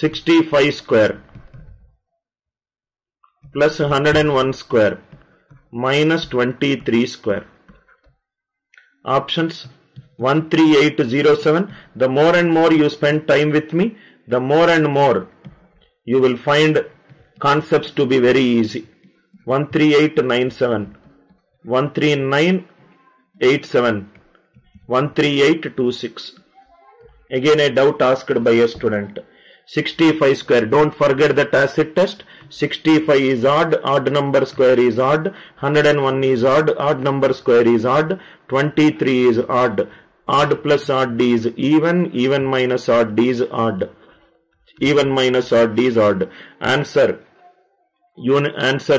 65 square plus 101 square minus 23 square. Options 13807. The more and more you spend time with me, the more and more you will find concepts to be very easy. 13897, 13987, 13826. Again a doubt asked by a student. 65 square, don't forget the tacit test. 65 is odd, odd number square is odd, 101 is odd, odd number square is odd, 23 is odd, odd plus odd is even, even minus odd is odd, even minus odd is odd. Answer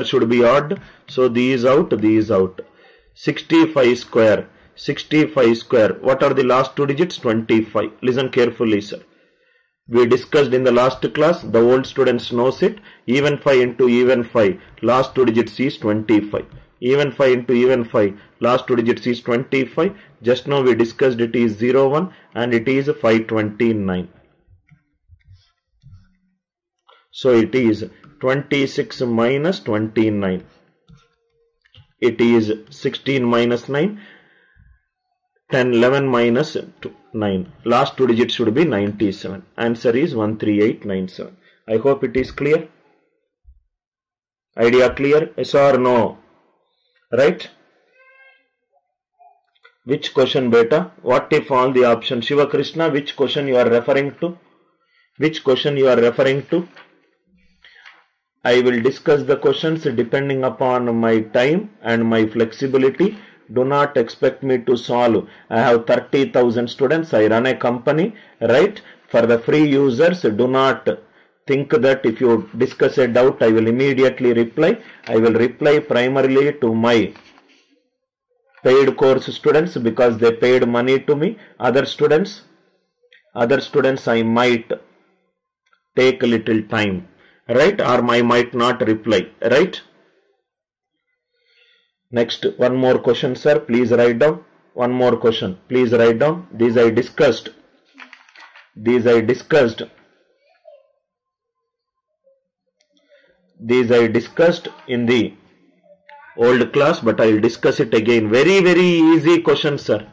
should be odd, so these out, these out. 65 square, 65 square, what are the last two digits? 25. Listen carefully, sir. We discussed in the last class, the old students knows it. Even 5 into even 5, last two digits is 25. Even 5 into even 5, last two digits is 25. Just now we discussed it is 01 and it is 529. So it is 26 minus 29. It is 16 minus 9. 10, 11 minus 9. Last two digits should be 97. Answer is 13897. I hope it is clear. Idea clear? Yes or no? Right? Which question, beta? What if all the options? Shiva Krishna, which question you are referring to? Which question you are referring to? I will discuss the questions depending upon my time and my flexibility. Do not expect me to solve. I have 30,000 students. I run a company, right? For the free users, do not think that if you discuss a doubt, I will immediately reply. I will reply primarily to my paid course students because they paid money to me. Other students I might take a little time, right? Or I might not reply, right? Next, one more question, sir. Please write down. One more question. Please write down. These I discussed. These I discussed in the old class, but I will discuss it again. Very, very easy question, sir.